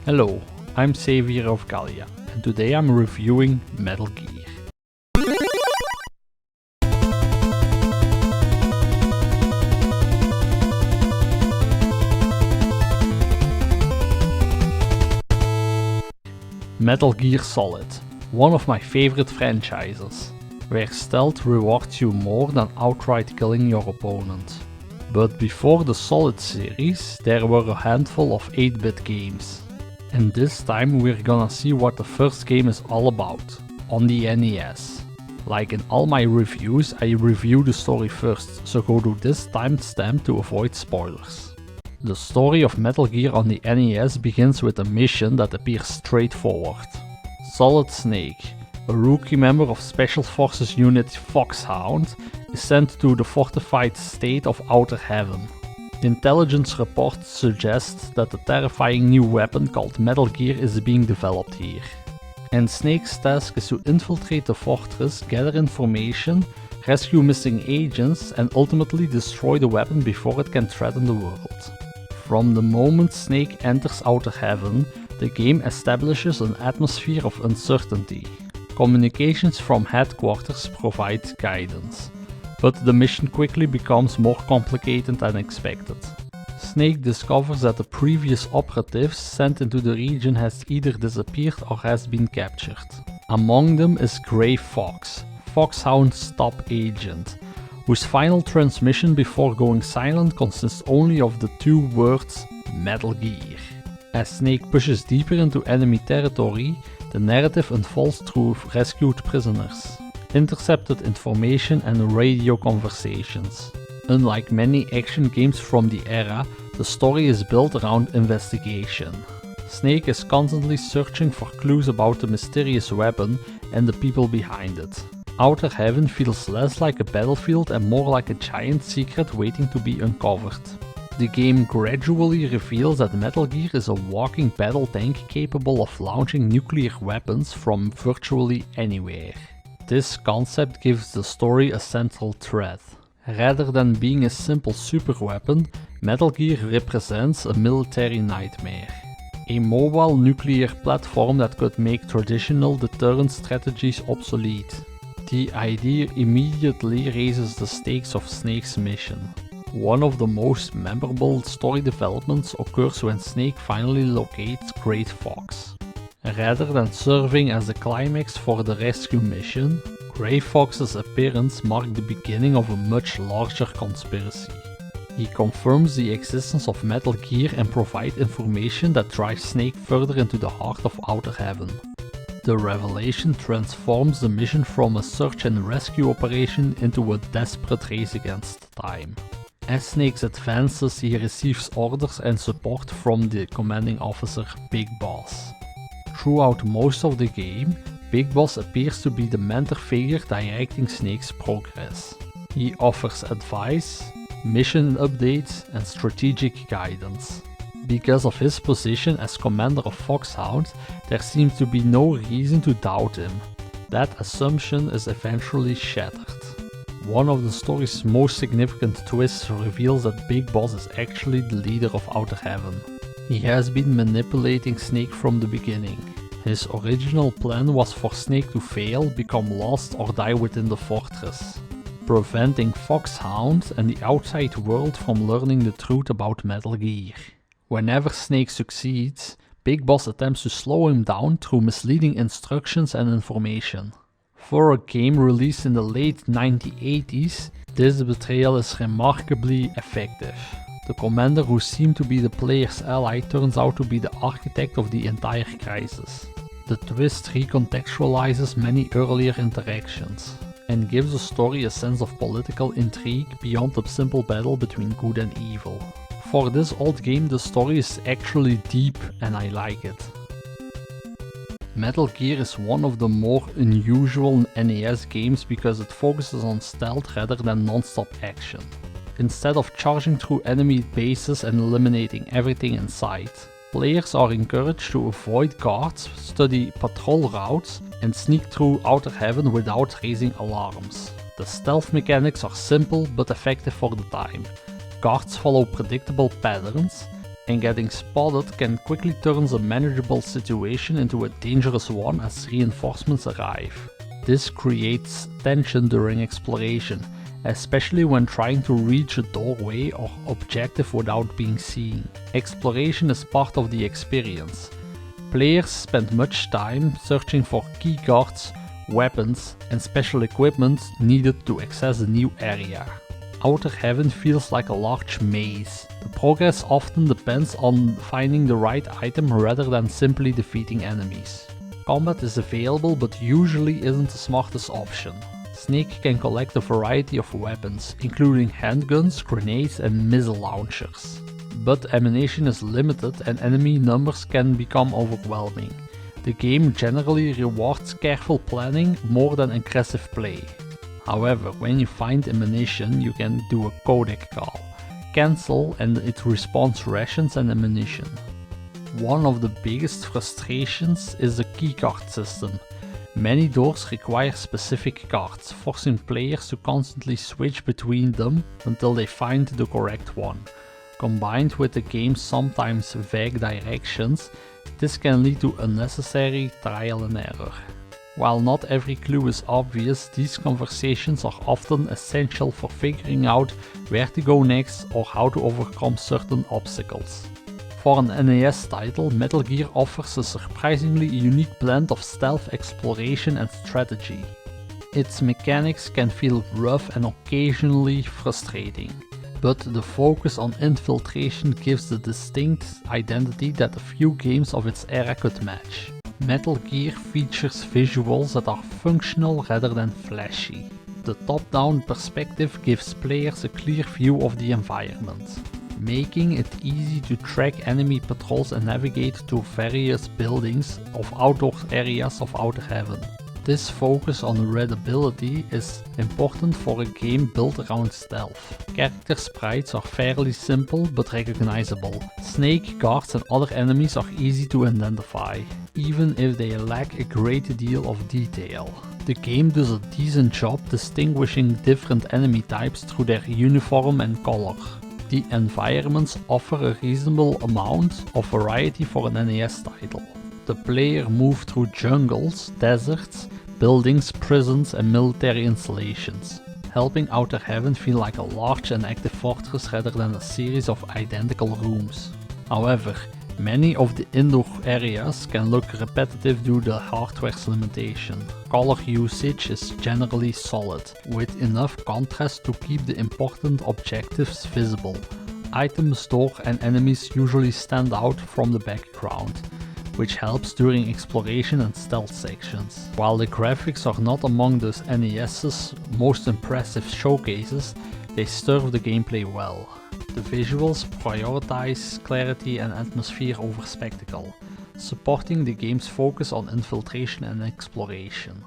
Hello, I'm Xavier of Gallia, and today I'm reviewing Metal Gear. Metal Gear Solid, one of my favorite franchises, where stealth rewards you more than outright killing your opponent. But before the Solid series, there were a handful of 8-bit games. And this time we're gonna see what the first game is all about, on the NES. Like in all my reviews, I review the story first, so go to this timestamp to avoid spoilers. The story of Metal Gear on the NES begins with a mission that appears straightforward. Solid Snake, a rookie member of Special Forces Unit Foxhound, is sent to the fortified state of Outer Heaven. Intelligence reports suggest that a terrifying new weapon called Metal Gear is being developed here. And Snake's task is to infiltrate the fortress, gather information, rescue missing agents, and ultimately destroy the weapon before it can threaten the world. From the moment Snake enters Outer Heaven, the game establishes an atmosphere of uncertainty. Communications from headquarters provide guidance, but the mission quickly becomes more complicated than expected. Snake discovers that the previous operatives sent into the region has either disappeared or has been captured. Among them is Gray Fox, Foxhound's top agent, whose final transmission before going silent consists only of the two words Metal Gear. As Snake pushes deeper into enemy territory, the narrative unfolds through rescued prisoners, intercepted information and radio conversations. Unlike many action games from the era, the story is built around investigation. Snake is constantly searching for clues about the mysterious weapon and the people behind it. Outer Heaven feels less like a battlefield and more like a giant secret waiting to be uncovered. The game gradually reveals that Metal Gear is a walking battle tank capable of launching nuclear weapons from virtually anywhere. This concept gives the story a central thread. Rather than being a simple superweapon, Metal Gear represents a military nightmare. A mobile nuclear platform that could make traditional deterrence strategies obsolete. The idea immediately raises the stakes of Snake's mission. One of the most memorable story developments occurs when Snake finally locates Great Fox. Rather than serving as the climax for the rescue mission, Gray Fox's appearance marked the beginning of a much larger conspiracy. He confirms the existence of Metal Gear and provides information that drives Snake further into the heart of Outer Heaven. The revelation transforms the mission from a search and rescue operation into a desperate race against time. As Snake advances, he receives orders and support from the commanding officer Big Boss. Throughout most of the game, Big Boss appears to be the mentor figure directing Snake's progress. He offers advice, mission updates, and strategic guidance. Because of his position as commander of Foxhound, there seems to be no reason to doubt him. That assumption is eventually shattered. One of the story's most significant twists reveals that Big Boss is actually the leader of Outer Heaven. He has been manipulating Snake from the beginning. His original plan was for Snake to fail, become lost or die within the fortress, preventing Foxhound and the outside world from learning the truth about Metal Gear. Whenever Snake succeeds, Big Boss attempts to slow him down through misleading instructions and information. For a game released in the late 1980s, this betrayal is remarkably effective. The commander who seemed to be the player's ally turns out to be the architect of the entire crisis. The twist recontextualizes many earlier interactions, and gives the story a sense of political intrigue beyond the simple battle between good and evil. For this old game, the story is actually deep and I like it. Metal Gear is one of the more unusual NES games because it focuses on stealth rather than non-stop action. Instead of charging through enemy bases and eliminating everything in sight, players are encouraged to avoid guards, study patrol routes, and sneak through Outer Heaven without raising alarms. The stealth mechanics are simple but effective for the time. Guards follow predictable patterns, and getting spotted can quickly turn a manageable situation into a dangerous one as reinforcements arrive. This creates tension during exploration, especially when trying to reach a doorway or objective without being seen. Exploration is part of the experience. Players spend much time searching for keycards, weapons and special equipment needed to access a new area. Outer Heaven feels like a large maze. The progress often depends on finding the right item rather than simply defeating enemies. Combat is available but usually isn't the smartest option. Snake can collect a variety of weapons, including handguns, grenades and missile launchers. But ammunition is limited and enemy numbers can become overwhelming. The game generally rewards careful planning more than aggressive play. However, when you find ammunition, you can do a codec call, cancel, and it respawns rations and ammunition. One of the biggest frustrations is the keycard system. Many doors require specific cards, forcing players to constantly switch between them until they find the correct one. Combined with the game's sometimes vague directions, this can lead to unnecessary trial and error. While not every clue is obvious, these conversations are often essential for figuring out where to go next or how to overcome certain obstacles. For an NES title, Metal Gear offers a surprisingly unique blend of stealth, exploration and strategy. Its mechanics can feel rough and occasionally frustrating, but the focus on infiltration gives the distinct identity that a few games of its era could match. Metal Gear features visuals that are functional rather than flashy. The top-down perspective gives players a clear view of the environment, making it easy to track enemy patrols and navigate to various buildings of outdoor areas of Outer Heaven. This focus on readability is important for a game built around stealth. Character sprites are fairly simple but recognizable. Snake, guards and other enemies are easy to identify, even if they lack a great deal of detail. The game does a decent job distinguishing different enemy types through their uniform and color. The environments offer a reasonable amount of variety for an NES title. The player moves through jungles, deserts, buildings, prisons and military installations, helping Outer Heaven feel like a large and active fortress rather than a series of identical rooms. However, many of the indoor areas can look repetitive due to hardware's limitation. Color usage is generally solid, with enough contrast to keep the important objectives visible. Items, store and enemies usually stand out from the background, which helps during exploration and stealth sections. While the graphics are not among the NES's most impressive showcases, they serve the gameplay well. The visuals prioritize clarity and atmosphere over spectacle, supporting the game's focus on infiltration and exploration.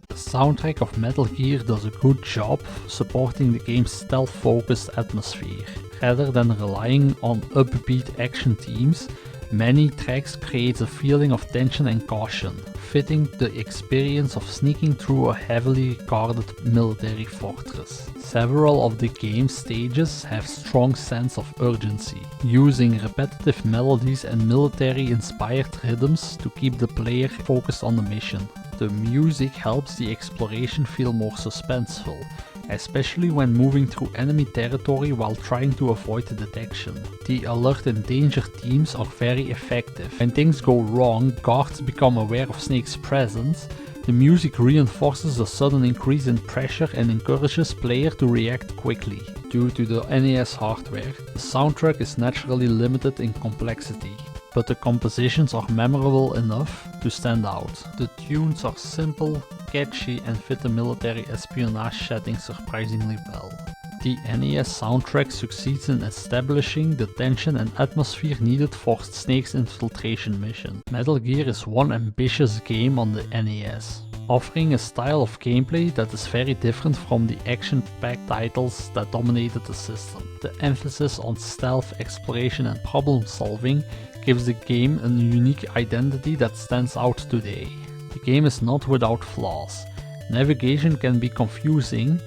The soundtrack of Metal Gear does a good job supporting the game's stealth-focused atmosphere. Rather than relying on upbeat action themes, many tracks create a feeling of tension and caution, fitting the experience of sneaking through a heavily guarded military fortress. Several of the game's stages have strong sense of urgency, using repetitive melodies and military-inspired rhythms to keep the player focused on the mission. The music helps the exploration feel more suspenseful, especially when moving through enemy territory while trying to avoid detection. The alert and danger themes are very effective. When things go wrong, guards become aware of Snake's presence. The music reinforces a sudden increase in pressure and encourages players to react quickly. Due to the NES hardware, the soundtrack is naturally limited in complexity, but the compositions are memorable enough to stand out. The tunes are simple, catchy and fit the military espionage setting surprisingly well. The NES soundtrack succeeds in establishing the tension and atmosphere needed for Snake's infiltration mission. Metal Gear is one ambitious game on the NES, offering a style of gameplay that is very different from the action-packed titles that dominated the system. The emphasis on stealth, exploration and problem solving gives the game a unique identity that stands out today. The game is not without flaws. Navigation can be confusing,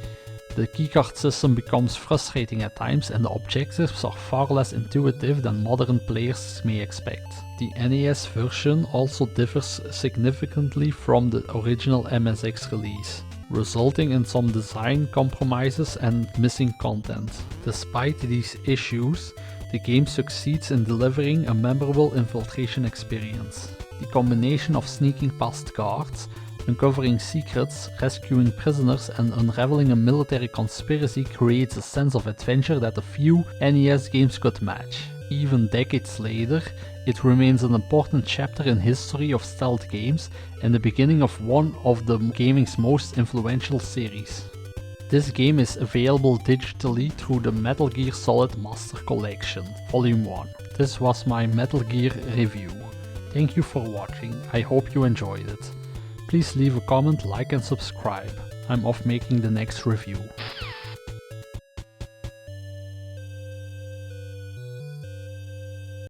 The keycard system becomes frustrating at times and the objectives are far less intuitive than modern players may expect. The NES version also differs significantly from the original MSX release, resulting in some design compromises and missing content. Despite these issues, the game succeeds in delivering a memorable infiltration experience. The combination of sneaking past guards, uncovering secrets, rescuing prisoners and unraveling a military conspiracy creates a sense of adventure that a few NES games could match. Even decades later, it remains an important chapter in history of stealth games and the beginning of one of the gaming's most influential series. This game is available digitally through the Metal Gear Solid Master Collection, Volume 1. This was my Metal Gear review. Thank you for watching, I hope you enjoyed it. Please leave a comment, like and subscribe. I'm off making the next review.